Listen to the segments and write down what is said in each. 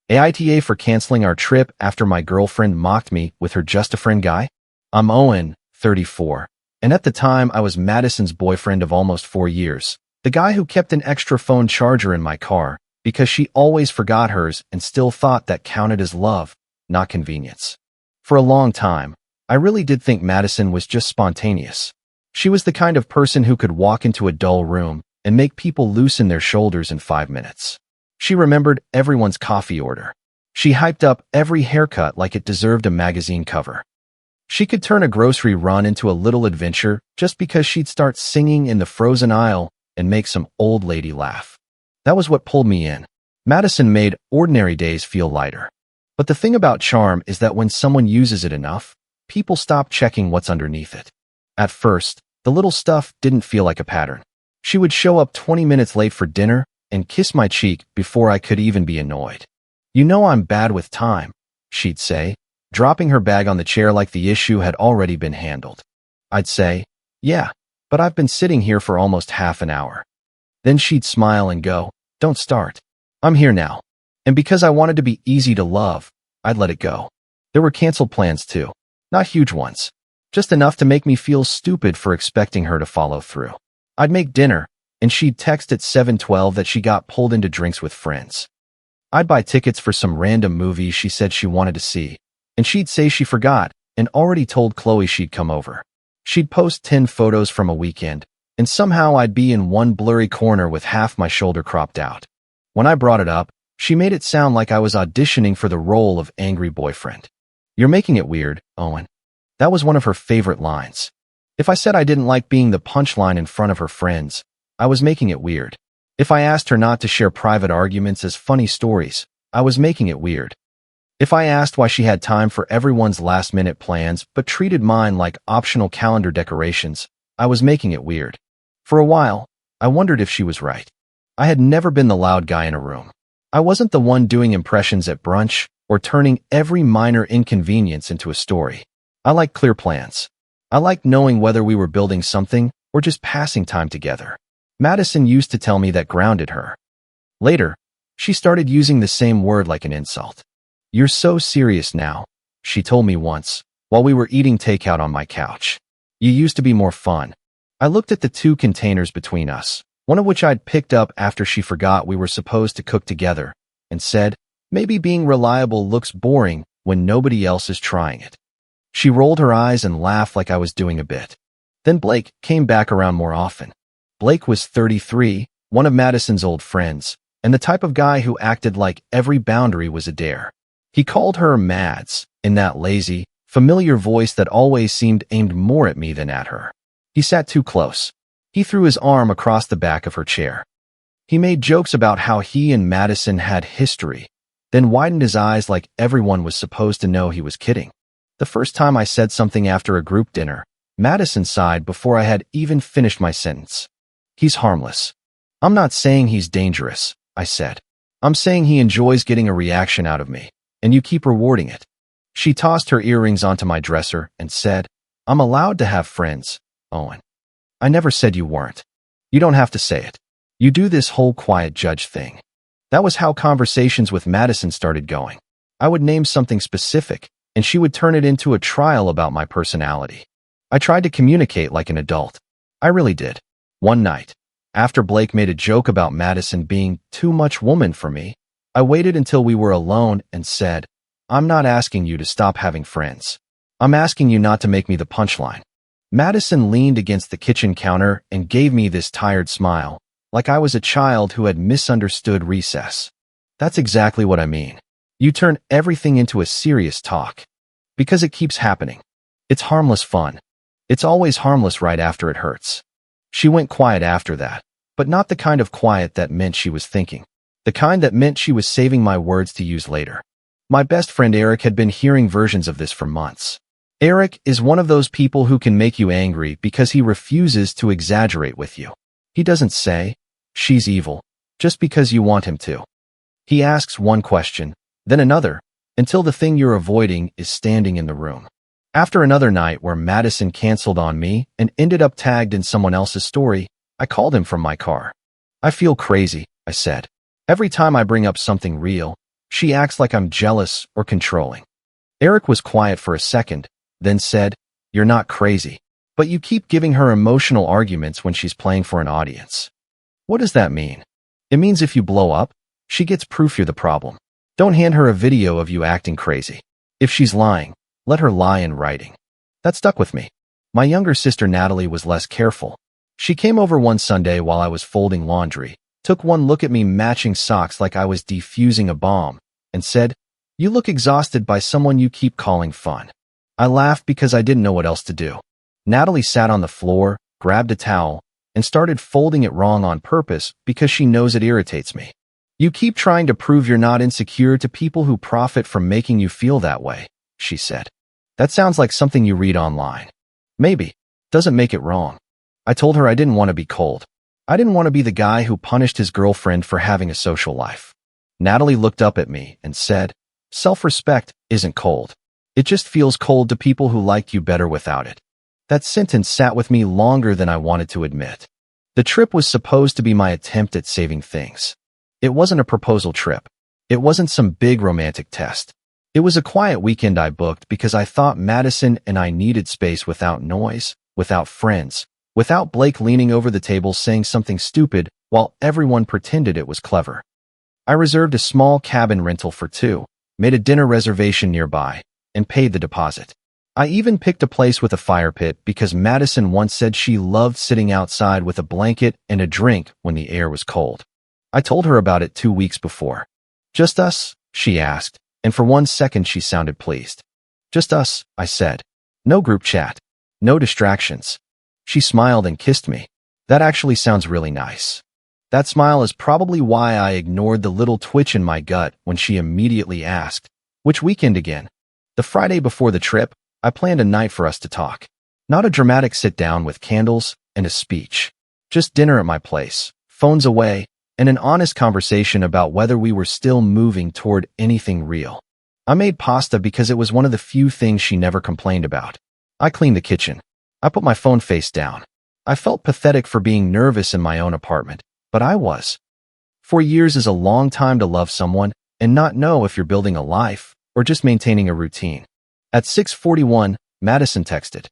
AITA for canceling our trip after my girlfriend mocked me with her just a friend guy? I'm Owen, 34, and at the time I was Madison's boyfriend of almost 4 years, the guy who kept an extra phone charger in my car because she always forgot hers and still thought that counted as love, not convenience. For a long time, I really did think Madison was just spontaneous. She was the kind of person who could walk into a dull room and make people loosen their shoulders in 5 minutes. She remembered everyone's coffee order. She hyped up every haircut like it deserved a magazine cover. She could turn a grocery run into a little adventure just because she'd start singing in the frozen aisle and make some old lady laugh. That was what pulled me in. Madison made ordinary days feel lighter. But the thing about charm is that when someone uses it enough, people stop checking what's underneath it. At first, the little stuff didn't feel like a pattern. She would show up 20 minutes late for dinner and kiss my cheek before I could even be annoyed. "You know I'm bad with time," she'd say, dropping her bag on the chair like the issue had already been handled. I'd say, "Yeah, but I've been sitting here for almost half an hour." Then she'd smile and go, "Don't start. I'm here now." And because I wanted to be easy to love, I'd let it go. There were canceled plans too. Not huge ones. Just enough to make me feel stupid for expecting her to follow through. I'd make dinner, and she'd text at 7:12 that she got pulled into drinks with friends. I'd buy tickets for some random movie she said she wanted to see, and she'd say she forgot and already told Chloe she'd come over. She'd post 10 photos from a weekend, and somehow I'd be in one blurry corner with half my shoulder cropped out. When I brought it up, she made it sound like I was auditioning for the role of angry boyfriend. "You're making it weird, Owen." That was one of her favorite lines. If I said I didn't like being the punchline in front of her friends, I was making it weird. If I asked her not to share private arguments as funny stories, I was making it weird. If I asked why she had time for everyone's last-minute plans but treated mine like optional calendar decorations, I was making it weird. For a while, I wondered if she was right. I had never been the loud guy in a room. I wasn't the one doing impressions at brunch or turning every minor inconvenience into a story. I liked clear plans. I liked knowing whether we were building something or just passing time together. Madison used to tell me that grounded her. Later, she started using the same word like an insult. "You're so serious now," she told me once, while we were eating takeout on my couch. "You used to be more fun." I looked at the 2 containers between us, one of which I'd picked up after she forgot we were supposed to cook together, and said, "Maybe being reliable looks boring when nobody else is trying it." She rolled her eyes and laughed like I was doing a bit. Then Blake came back around more often. Blake was 33, one of Madison's old friends, and the type of guy who acted like every boundary was a dare. He called her Mads, in that lazy, familiar voice that always seemed aimed more at me than at her. He sat too close. He threw his arm across the back of her chair. He made jokes about how he and Madison had history, then widened his eyes like everyone was supposed to know he was kidding. The first time I said something after a group dinner, Madison sighed before I had even finished my sentence. "He's harmless." "I'm not saying he's dangerous," I said. "I'm saying he enjoys getting a reaction out of me, and you keep rewarding it." She tossed her earrings onto my dresser and said, "I'm allowed to have friends, Owen." "I never said you weren't. You don't have to say it. You do this whole quiet judge thing." That was how conversations with Madison started going. I would name something specific, and she would turn it into a trial about my personality. I tried to communicate like an adult. I really did. One night, after Blake made a joke about Madison being too much woman for me, I waited until we were alone and said, "I'm not asking you to stop having friends. I'm asking you not to make me the punchline." Madison leaned against the kitchen counter and gave me this tired smile, like I was a child who had misunderstood recess. "That's exactly what I mean. You turn everything into a serious talk. Because it keeps happening. It's harmless fun. It's always harmless right after it hurts." She went quiet after that, but not the kind of quiet that meant she was thinking. The kind that meant she was saving my words to use later. My best friend Eric had been hearing versions of this for months. Eric is one of those people who can make you angry because he refuses to exaggerate with you. He doesn't say, "She's evil," just because you want him to. He asks one question, then another, until the thing you're avoiding is standing in the room. After another night where Madison canceled on me and ended up tagged in someone else's story, I called him from my car. "I feel crazy," I said. "Every time I bring up something real, She acts like I'm jealous or controlling. Eric was quiet for a second, then said, "You're not crazy, but you keep giving her emotional arguments when she's playing for an audience." What does that mean? It means if you blow up, she gets proof you're the problem. Don't hand her a video of you acting crazy. If she's lying, let her lie in writing. That stuck with me. My younger sister Natalie was less careful. She came over one Sunday while I was folding laundry, took one look at me matching socks like I was defusing a bomb, and said, "You look exhausted by someone you keep calling fun." I laughed because I didn't know what else to do. Natalie sat on the floor, grabbed a towel, and started folding it wrong on purpose because she knows it irritates me. "You keep trying to prove you're not insecure to people who profit from making you feel that way," she said. "That sounds like something you read online." Maybe. Doesn't make it wrong. I told her I didn't want to be cold. I didn't want to be the guy who punished his girlfriend for having a social life. Natalie looked up at me and said, "Self-respect isn't cold. It just feels cold to people who liked you better without it." That sentence sat with me longer than I wanted to admit. The trip was supposed to be my attempt at saving things. It wasn't a proposal trip. It wasn't some big romantic test. It was a quiet weekend I booked because I thought Madison and I needed space without noise, without friends, without Blake leaning over the table saying something stupid while everyone pretended it was clever. I reserved a small cabin rental for two, made a dinner reservation nearby, and paid the deposit. I even picked a place with a fire pit because Madison once said she loved sitting outside with a blanket and a drink when the air was cold. I told her about it 2 weeks before. "Just us?" she asked, and for 1 second she sounded pleased. "Just us," I said. "No group chat. No distractions." She smiled and kissed me. That actually sounds really nice. That smile is probably why I ignored the little twitch in my gut when she immediately asked, "Which weekend again?" The Friday before the trip, I planned a night for us to talk. Not a dramatic sit-down with candles and a speech. Just dinner at my place, phones away, and an honest conversation about whether we were still moving toward anything real. I made pasta because it was one of the few things she never complained about. I cleaned the kitchen. I put my phone face down. I felt pathetic for being nervous in my own apartment, but I was. 4 years is a long time to love someone and not know if you're building a life or just maintaining a routine. At 6:41, Madison texted,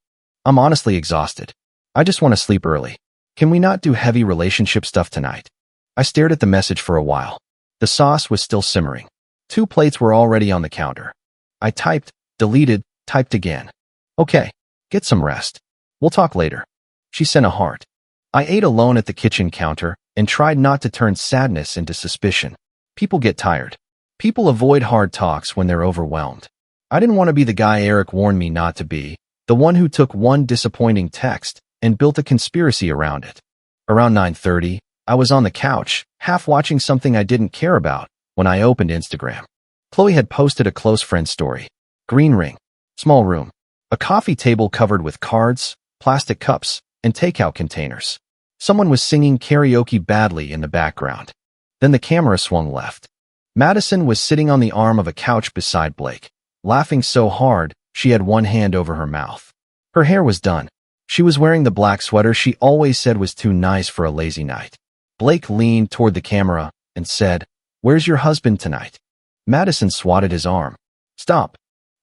"I'm honestly exhausted. I just want to sleep early. Can we not do heavy relationship stuff tonight?" I stared at the message for a while. The sauce was still simmering. 2 plates were already on the counter. I typed, deleted, typed again. "Okay, get some rest. We'll talk later." She sent a heart. I ate alone at the kitchen counter and tried not to turn sadness into suspicion. People get tired. People avoid hard talks when they're overwhelmed. I didn't want to be the guy Eric warned me not to be, the one who took one disappointing text and built a conspiracy around it. Around 9:30, I was on the couch, half watching something I didn't care about, when I opened Instagram. Chloe had posted a close friend story. Green ring. Small room. A coffee table covered with cards, plastic cups, and takeout containers. Someone was singing karaoke badly in the background. Then the camera swung left. Madison was sitting on the arm of a couch beside Blake, laughing so hard she had one hand over her mouth. Her hair was done. She was wearing the black sweater she always said was too nice for a lazy night. Blake leaned toward the camera and said, "Where's your husband tonight?" Madison swatted his arm. "Stop."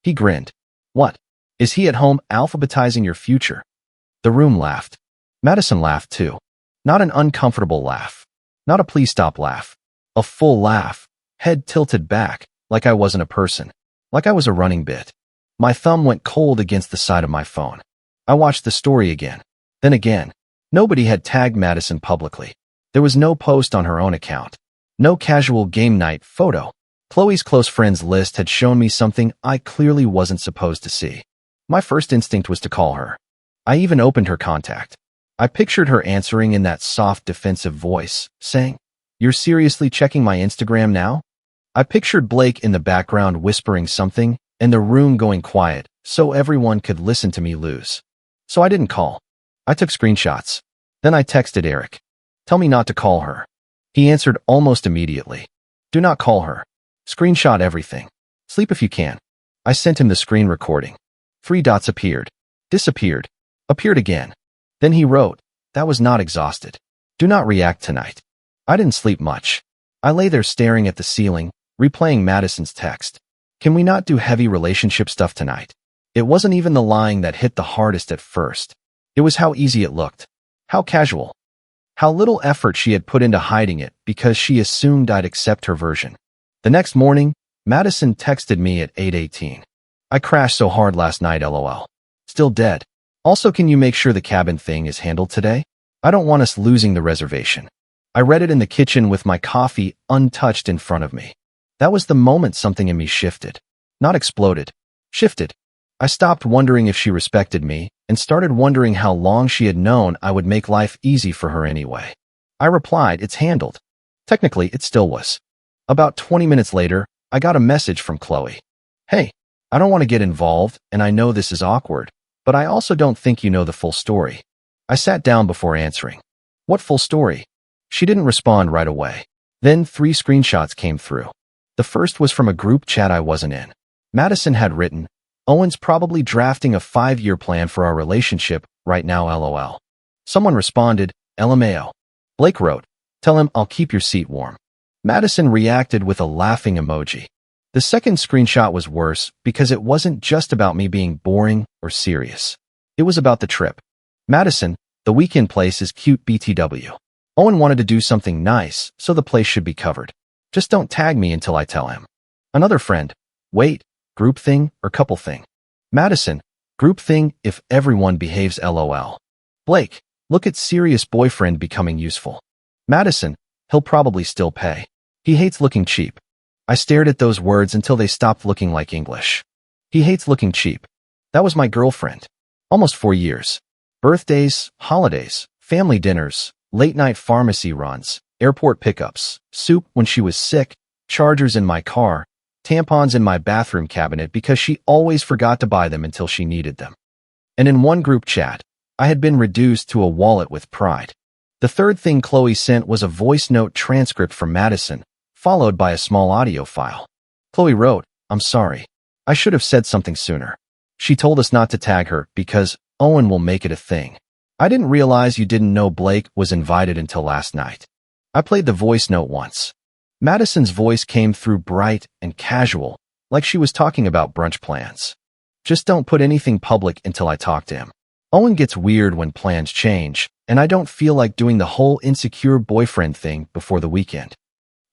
He grinned. "What? Is he at home alphabetizing your future?" The room laughed. Madison laughed too. Not an uncomfortable laugh. Not a please stop laugh. A full laugh, head tilted back, like I wasn't a person. Like I was a running bit. My thumb went cold against the side of my phone. I watched the story again. Then again. Nobody had tagged Madison publicly. There was no post on her own account. No casual game night photo. Chloe's close friends list had shown me something I clearly wasn't supposed to see. My first instinct was to call her. I even opened her contact. I pictured her answering in that soft, defensive voice, saying, "You're seriously checking my Instagram now?" I pictured Blake in the background whispering something, and the room going quiet, so everyone could listen to me lose. So I didn't call. I took screenshots. Then I texted Eric. "Tell me not to call her." He answered almost immediately. "Do not call her. Screenshot everything. Sleep if you can." I sent him the screen recording. 3 dots appeared. Disappeared. Appeared again. Then he wrote, "That was not exhausted. Do not react tonight." I didn't sleep much. I lay there staring at the ceiling, replaying Madison's text. Can we not do heavy relationship stuff tonight? It wasn't even the lying that hit the hardest at first. It was how easy it looked. How casual. How little effort she had put into hiding it because she assumed I'd accept her version. The next morning, Madison texted me at 8:18. I crashed so hard last night, lol. Still dead. Also, can you make sure the cabin thing is handled today? I don't want us losing the reservation. I read it in the kitchen with my coffee untouched in front of me. That was the moment something in me shifted. Not exploded. Shifted. I stopped wondering if she respected me and started wondering how long she had known I would make life easy for her anyway. I replied, it's handled. Technically, it still was. About 20 minutes later, I got a message from Chloe. Hey, I don't want to get involved, and I know this is awkward, but I also don't think you know the full story. I sat down before answering. What full story? She didn't respond right away. Then 3 screenshots came through. The first was from a group chat I wasn't in. Madison had written, Owen's probably drafting a 5-year plan for our relationship right now, lol. Someone responded, LMAO. Blake wrote, tell him I'll keep your seat warm. Madison reacted with a laughing emoji. The second screenshot was worse because it wasn't just about me being boring or serious. It was about the trip. Madison, the weekend place is cute BTW. Owen wanted to do something nice, so the place should be covered. Just don't tag me until I tell him. Another friend, wait, group thing or couple thing? Madison, group thing if everyone behaves lol. Blake, look at serious boyfriend becoming useful. Madison, he'll probably still pay. He hates looking cheap. I stared at those words until they stopped looking like English. He hates looking cheap. That was my girlfriend. Almost 4 years. Birthdays, holidays, family dinners, late-night pharmacy runs, airport pickups, soup when she was sick, chargers in my car, tampons in my bathroom cabinet because she always forgot to buy them until she needed them. And in one group chat, I had been reduced to a wallet with pride. The third thing Chloe sent was a voice note transcript from Madison, followed by a small audio file. Chloe wrote, I'm sorry. I should have said something sooner. She told us not to tag her because Owen will make it a thing. I didn't realize you didn't know Blake was invited until last night. I played the voice note once. Madison's voice came through bright and casual, like she was talking about brunch plans. Just don't put anything public until I talk to him. Owen gets weird when plans change, and I don't feel like doing the whole insecure boyfriend thing before the weekend.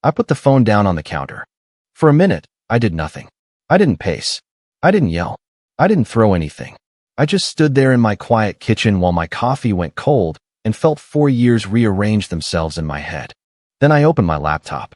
I put the phone down on the counter. For a minute, I did nothing. I didn't pace. I didn't yell. I didn't throw anything. I just stood there in my quiet kitchen while my coffee went cold and felt 4 years rearrange themselves in my head. Then I opened my laptop.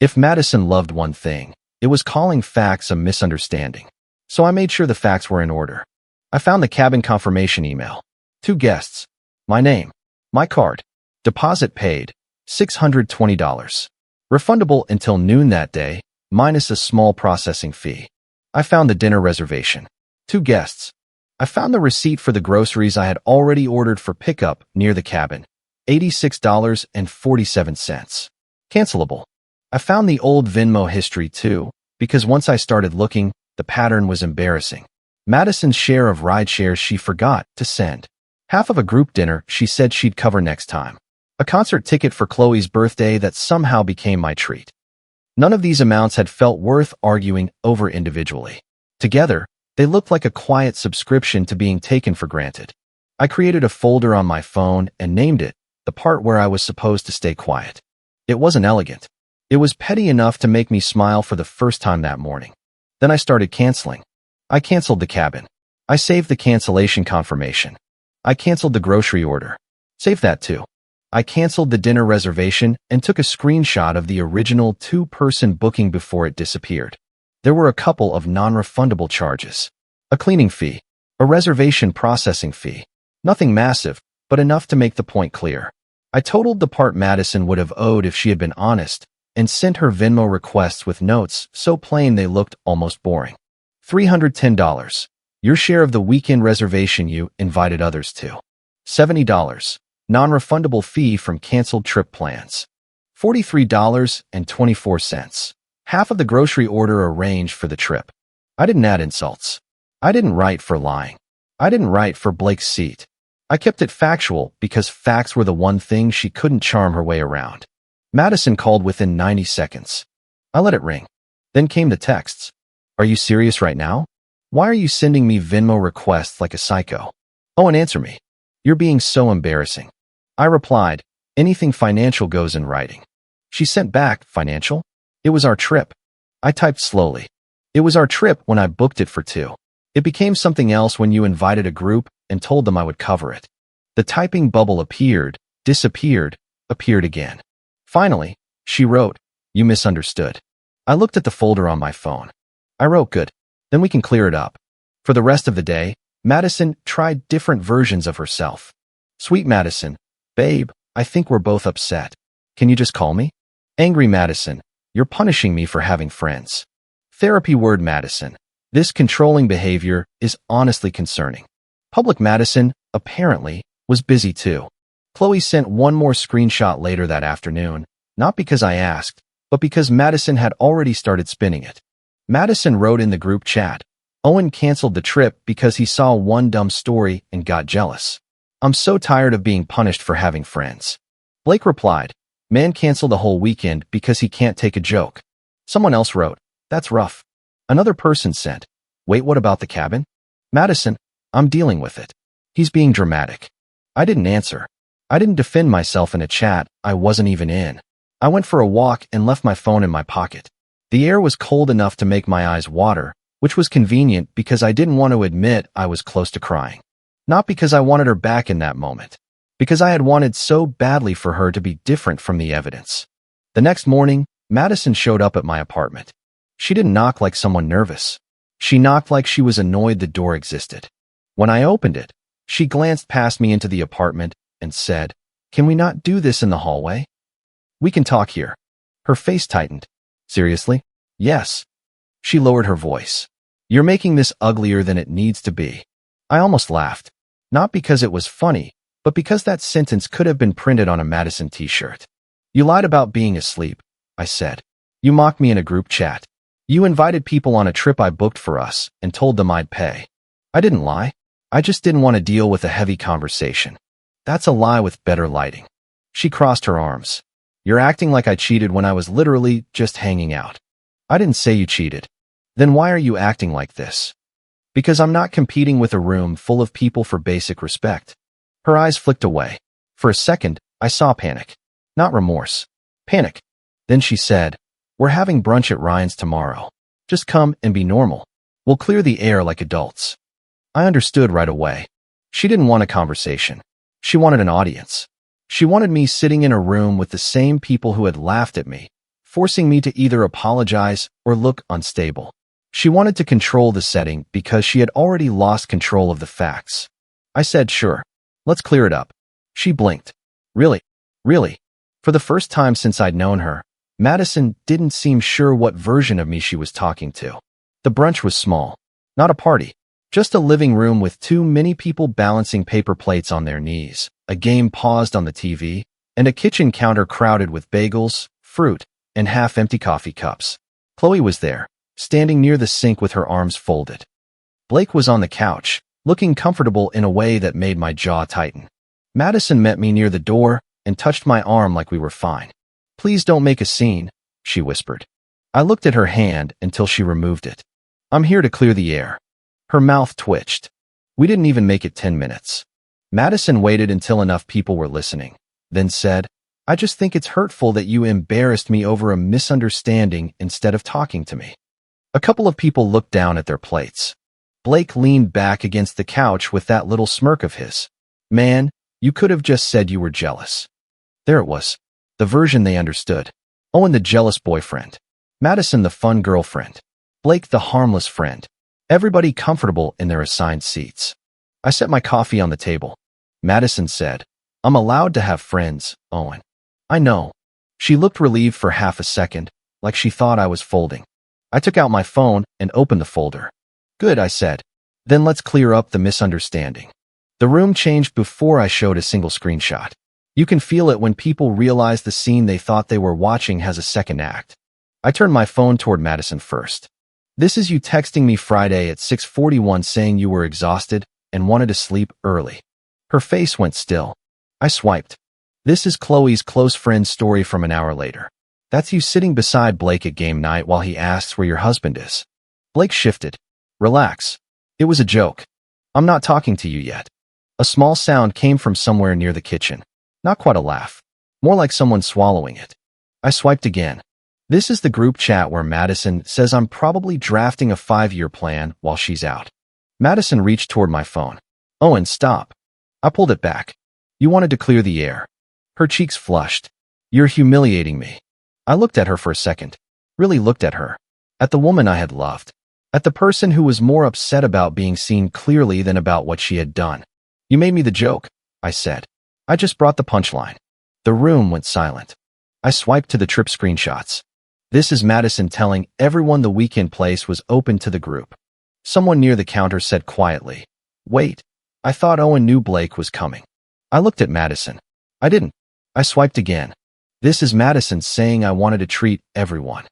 If Madison loved one thing, it was calling facts a misunderstanding. So I made sure the facts were in order. I found the cabin confirmation email. 2 guests. My name. My card. Deposit paid. $620. Refundable until noon that day, minus a small processing fee. I found the dinner reservation. 2 guests. I found the receipt for the groceries I had already ordered for pickup near the cabin. $86.47. Cancelable. I found the old Venmo history too, because once I started looking, the pattern was embarrassing. Madison's share of ride shares she forgot to send. Half of a group dinner she said she'd cover next time. A concert ticket for Chloe's birthday that somehow became my treat. None of these amounts had felt worth arguing over individually. Together, they looked like a quiet subscription to being taken for granted. I created a folder on my phone and named it the part where I was supposed to stay quiet. It wasn't elegant. It was petty enough to make me smile for the first time that morning. Then I started canceling. I canceled the cabin. I saved the cancellation confirmation. I canceled the grocery order. Save that too. I canceled the dinner reservation and took a screenshot of the original 2-person booking before it disappeared. There were a couple of non-refundable charges. A cleaning fee. A reservation processing fee. Nothing massive, but enough to make the point clear. I totaled the part Madison would have owed if she had been honest, and sent her Venmo requests with notes so plain they looked almost boring. $310. Your share of the weekend reservation you invited others to. $70. Non-refundable fee from canceled trip plans. $43.24. Half of the grocery order arranged for the trip. I didn't add insults. I didn't write for lying. I didn't write for Blake's seat. I kept it factual because facts were the one thing she couldn't charm her way around. Madison called within 90 seconds. I let it ring. Then came the texts. Are you serious right now? Why are you sending me Venmo requests like a psycho? Oh, and answer me. You're being so embarrassing. I replied, anything financial goes in writing. She sent back, financial? It was our trip. I typed slowly. It was our trip when I booked it for two. It became something else when you invited a group and told them I would cover it. The typing bubble appeared, disappeared, appeared again. Finally, she wrote, you misunderstood. I looked at the folder on my phone. I wrote, good. Then we can clear it up. For the rest of the day, Madison tried different versions of herself. Sweet Madison, babe, I think we're both upset. Can you just call me? Angry Madison, you're punishing me for having friends. Therapy word Madison, this controlling behavior is honestly concerning. Public Madison, apparently, was busy too. Chloe sent one more screenshot later that afternoon, not because I asked, but because Madison had already started spinning it. Madison wrote in the group chat, Owen canceled the trip because he saw one dumb story and got jealous. I'm so tired of being punished for having friends. Blake replied, man canceled the whole weekend because he can't take a joke. Someone else wrote, that's rough. Another person sent, wait, what about the cabin? Madison, I'm dealing with it. He's being dramatic. I didn't answer. I didn't defend myself in a chat I wasn't even in. I went for a walk and left my phone in my pocket. The air was cold enough to make my eyes water, which was convenient because I didn't want to admit I was close to crying. Not because I wanted her back in that moment, because I had wanted so badly for her to be different from the evidence. The next morning, Madison showed up at my apartment. She didn't knock like someone nervous. She knocked like she was annoyed the door existed. When I opened it, she glanced past me into the apartment and said, can we not do this in the hallway? We can talk here. Her face tightened. Seriously? Yes. She lowered her voice. You're making this uglier than it needs to be. I almost laughed. Not because it was funny, but because that sentence could have been printed on a Madison t-shirt. You lied about being asleep, I said. You mocked me in a group chat. You invited people on a trip I booked for us and told them I'd pay. I didn't lie. I just didn't want to deal with a heavy conversation. That's a lie with better lighting. She crossed her arms. You're acting like I cheated when I was literally just hanging out. I didn't say you cheated. Then why are you acting like this? Because I'm not competing with a room full of people for basic respect. Her eyes flicked away. For a second, I saw panic. Not remorse. Panic. Then she said, we're having brunch at Ryan's tomorrow. Just come and be normal. We'll clear the air like adults. I understood right away. She didn't want a conversation. She wanted an audience. She wanted me sitting in a room with the same people who had laughed at me, forcing me to either apologize or look unstable. She wanted to control the setting because she had already lost control of the facts. I said, sure. Let's clear it up. She blinked. Really? Really? For the first time since I'd known her, Madison didn't seem sure what version of me she was talking to. The brunch was small. Not a party. Just a living room with too many people balancing paper plates on their knees, a game paused on the TV, and a kitchen counter crowded with bagels, fruit, and half-empty coffee cups. Chloe was there, standing near the sink with her arms folded. Blake was on the couch, looking comfortable in a way that made my jaw tighten. Madison met me near the door and touched my arm like we were fine. Please don't make a scene, she whispered. I looked at her hand until she removed it. I'm here to clear the air. Her mouth twitched. We didn't even make it 10 minutes. Madison waited until enough people were listening, then said, I just think it's hurtful that you embarrassed me over a misunderstanding instead of talking to me. A couple of people looked down at their plates. Blake leaned back against the couch with that little smirk of his. Man, you could have just said you were jealous. There it was. The version they understood. Owen the jealous boyfriend. Madison the fun girlfriend. Blake the harmless friend. Everybody comfortable in their assigned seats. I set my coffee on the table. Madison said, I'm allowed to have friends, Owen. I know. She looked relieved for half a second, like she thought I was folding. I took out my phone and opened the folder. Good, I said. Then let's clear up the misunderstanding. The room changed before I showed a single screenshot. You can feel it when people realize the scene they thought they were watching has a second act. I turned my phone toward Madison first. This is you texting me Friday at 6:41 saying you were exhausted and wanted to sleep early. Her face went still. I swiped. This is Chloe's close friend's story from an hour later. That's you sitting beside Blake at game night while he asks where your husband is. Blake shifted. Relax. It was a joke. I'm not talking to you yet. A small sound came from somewhere near the kitchen. Not quite a laugh. More like someone swallowing it. I swiped again. This is the group chat where Madison says I'm probably drafting a 5-year plan while she's out. Madison reached toward my phone. Owen, stop. I pulled it back. You wanted to clear the air. Her cheeks flushed. You're humiliating me. I looked at her for a second. Really looked at her. At the woman I had loved. At the person who was more upset about being seen clearly than about what she had done. You made me the joke, I said. I just brought the punchline. The room went silent. I swiped to the trip screenshots. This is Madison telling everyone the weekend place was open to the group. Someone near the counter said quietly, Wait, I thought Owen knew Blake was coming. I looked at Madison. I didn't. I swiped again. This is Madison saying I wanted to treat everyone.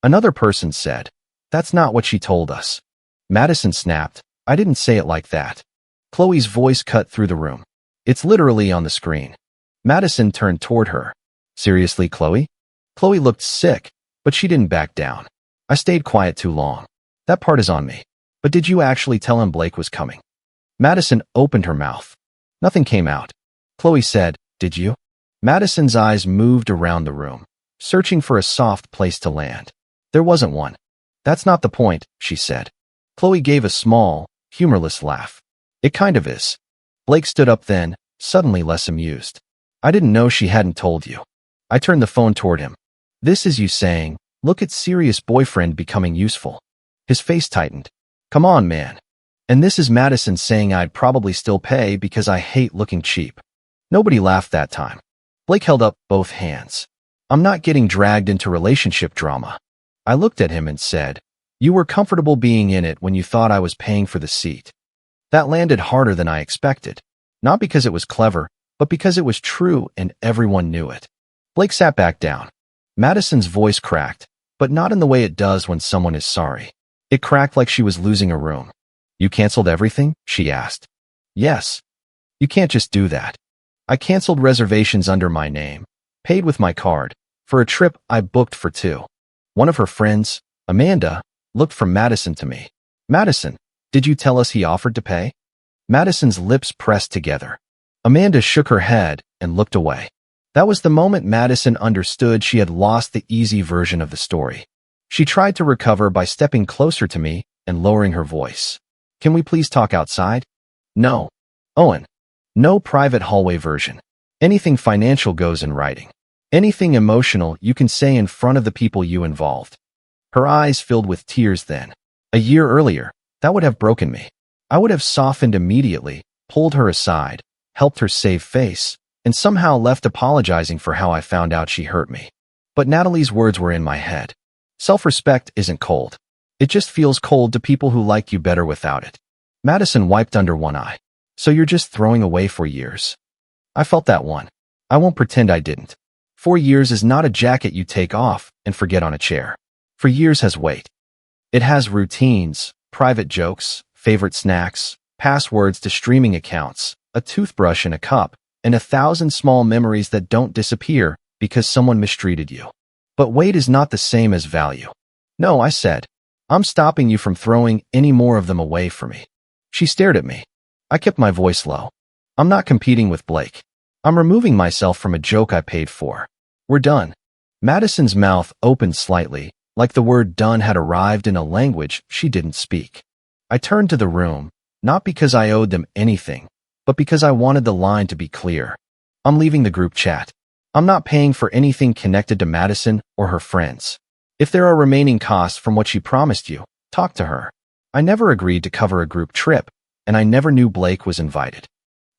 Another person said, That's not what she told us. Madison snapped, I didn't say it like that. Chloe's voice cut through the room. It's literally on the screen. Madison turned toward her. Seriously, Chloe? Chloe looked sick, but she didn't back down. I stayed quiet too long. That part is on me. But did you actually tell him Blake was coming? Madison opened her mouth. Nothing came out. Chloe said, Did you? Madison's eyes moved around the room, searching for a soft place to land. There wasn't one. That's not the point, she said. Chloe gave a small, humorless laugh. It kind of is. Blake stood up then, suddenly less amused. I didn't know she hadn't told you. I turned the phone toward him. This is you saying, Look at serious boyfriend becoming useful. His face tightened. Come on, man. And this is Madison saying I'd probably still pay because I hate looking cheap. Nobody laughed that time. Blake held up both hands. I'm not getting dragged into relationship drama. I looked at him and said, You were comfortable being in it when you thought I was paying for the seat. That landed harder than I expected. Not because it was clever, but because it was true and everyone knew it. Blake sat back down. Madison's voice cracked, but not in the way it does when someone is sorry. It cracked like she was losing a room. You canceled everything? She asked. Yes. You can't just do that. I canceled reservations under my name, paid with my card, for a trip I booked for 2. One of her friends, Amanda, looked from Madison to me. Madison, did you tell us he offered to pay? Madison's lips pressed together. Amanda shook her head and looked away. That was the moment Madison understood she had lost the easy version of the story. She tried to recover by stepping closer to me and lowering her voice. Can we please talk outside? No. Owen. No private hallway version. Anything financial goes in writing. Anything emotional you can say in front of the people you involved. Her eyes filled with tears then. A year earlier, that would have broken me. I would have softened immediately, pulled her aside, helped her save face, and somehow left apologizing for how I found out she hurt me. But Natalie's words were in my head. Self-respect isn't cold. It just feels cold to people who like you better without it. Madison wiped under one eye. So you're just throwing away 4 years? I felt that one. I won't pretend I didn't. 4 years is not a jacket you take off and forget on a chair. 4 years has weight. It has routines, private jokes, favorite snacks, passwords to streaming accounts, a toothbrush and a cup, and 1,000 small memories that don't disappear because someone mistreated you. But weight is not the same as value. No, I said. I'm stopping you from throwing any more of them away for me. She stared at me. I kept my voice low. I'm not competing with Blake. I'm removing myself from a joke I paid for. We're done. Madison's mouth opened slightly, like the word done had arrived in a language she didn't speak. I turned to the room, not because I owed them anything, but because I wanted the line to be clear. I'm leaving the group chat. I'm not paying for anything connected to Madison or her friends. If there are remaining costs from what she promised you, talk to her. I never agreed to cover a group trip, and I never knew Blake was invited.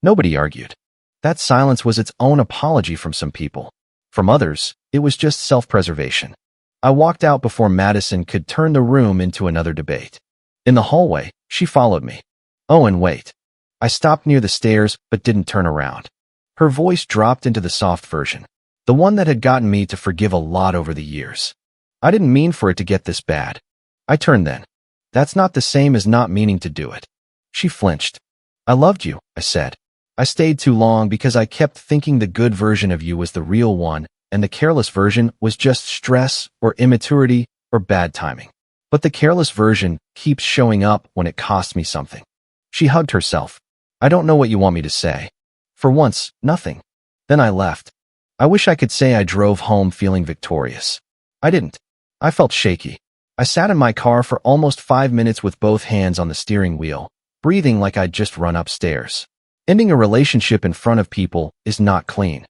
Nobody argued. That silence was its own apology from some people. From others, it was just self-preservation. I walked out before Madison could turn the room into another debate. In the hallway, she followed me. Owen, wait. I stopped near the stairs but didn't turn around. Her voice dropped into the soft version, the one that had gotten me to forgive a lot over the years. I didn't mean for it to get this bad. I turned then. That's not the same as not meaning to do it. She flinched. I loved you, I said. I stayed too long because I kept thinking the good version of you was the real one, and the careless version was just stress or immaturity or bad timing. But the careless version keeps showing up when it costs me something. She hugged herself. I don't know what you want me to say. For once, nothing. Then I left. I wish I could say I drove home feeling victorious. I didn't. I felt shaky. I sat in my car for almost 5 minutes with both hands on the steering wheel, breathing like I'd just run upstairs. Ending a relationship in front of people is not clean.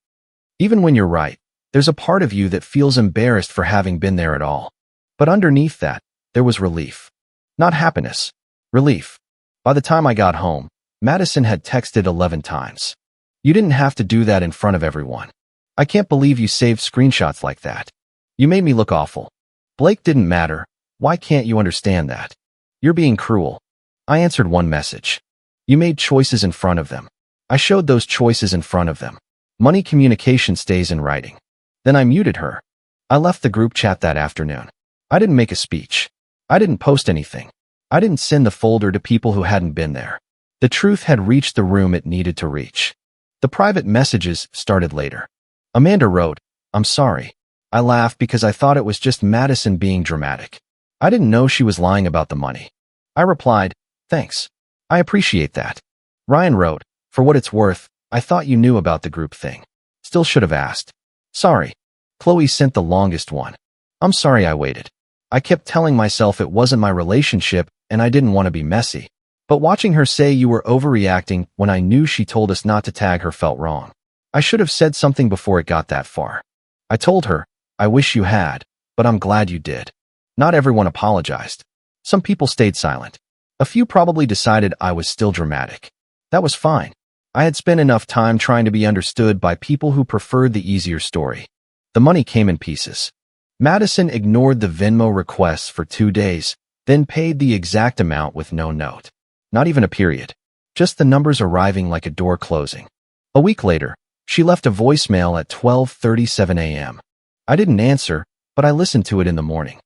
Even when you're right, there's a part of you that feels embarrassed for having been there at all. But underneath that, there was relief. Not happiness. Relief. By the time I got home, Madison had texted 11 times. You didn't have to do that in front of everyone. I can't believe you saved screenshots like that. You made me look awful. Blake didn't matter. Why can't you understand that? You're being cruel. I answered one message. You made choices in front of them. I showed those choices in front of them. Money communication stays in writing. Then I muted her. I left the group chat that afternoon. I didn't make a speech. I didn't post anything. I didn't send the folder to people who hadn't been there. The truth had reached the room it needed to reach. The private messages started later. Amanda wrote, I'm sorry. I laughed because I thought it was just Madison being dramatic. I didn't know she was lying about the money. I replied, thanks. I appreciate that. Ryan wrote, for what it's worth, I thought you knew about the group thing. Still should have asked. Sorry. Chloe sent the longest one. I'm sorry I waited. I kept telling myself it wasn't my relationship and I didn't want to be messy. But watching her say you were overreacting when I knew she told us not to tag her felt wrong. I should have said something before it got that far. I told her, I wish you had, but I'm glad you did. Not everyone apologized. Some people stayed silent. A few probably decided I was still dramatic. That was fine. I had spent enough time trying to be understood by people who preferred the easier story. The money came in pieces. Madison ignored the Venmo requests for 2 days, then paid the exact amount with no note. Not even a period. Just the numbers arriving like a door closing. A week later, she left a voicemail at 12:37 a.m. I didn't answer, but I listened to it in the morning.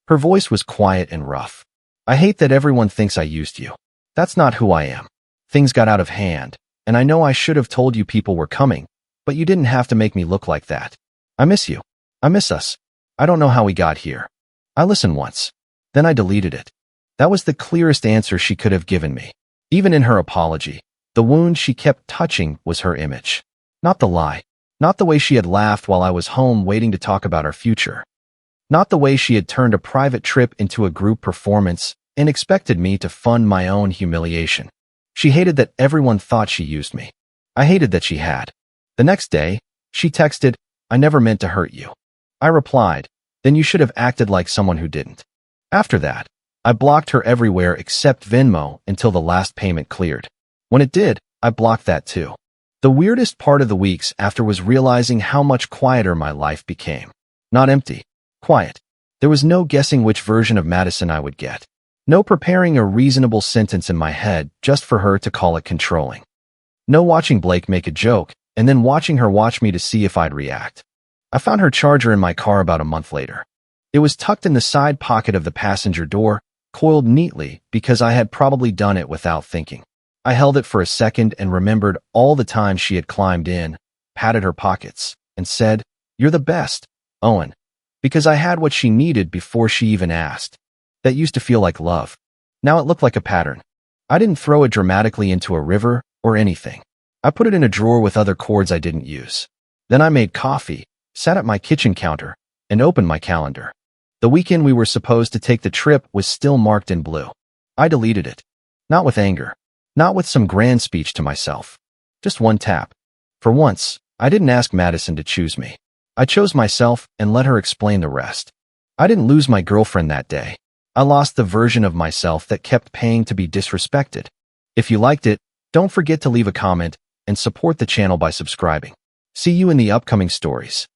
Her voice was quiet and rough. I hate that everyone thinks I used you. That's not who I am. Things got out of hand, and I know I should have told you people were coming, but you didn't have to make me look like that. I miss you. I miss us. I don't know how we got here. I listened once. Then I deleted it. That was the clearest answer she could have given me. Even in her apology, the wound she kept touching was her image. Not the lie. Not the way she had laughed while I was home waiting to talk about our future. Not the way she had turned a private trip into a group performance and expected me to fund my own humiliation. She hated that everyone thought she used me. I hated that she had. The next day, she texted, I never meant to hurt you. I replied, then you should have acted like someone who didn't. After that, I blocked her everywhere except Venmo until the last payment cleared. When it did, I blocked that too. The weirdest part of the weeks after was realizing how much quieter my life became. Not empty. Quiet. There was no guessing which version of Madison I would get. No preparing a reasonable sentence in my head just for her to call it controlling. No watching Blake make a joke and then watching her watch me to see if I'd react. I found her charger in my car about a month later. It was tucked in the side pocket of the passenger door, coiled neatly because I had probably done it without thinking. I held it for a second and remembered all the times she had climbed in, patted her pockets, and said, You're the best, Owen. Because I had what she needed before she even asked. That used to feel like love. Now it looked like a pattern. I didn't throw it dramatically into a river or anything. I put it in a drawer with other cords I didn't use. Then I made coffee, sat at my kitchen counter, and opened my calendar. The weekend we were supposed to take the trip was still marked in blue. I deleted it. Not with anger. Not with some grand speech to myself. Just one tap. For once, I didn't ask Madison to choose me. I chose myself and let her explain the rest. I didn't lose my girlfriend that day. I lost the version of myself that kept paying to be disrespected. If you liked it, don't forget to leave a comment and support the channel by subscribing. See you in the upcoming stories.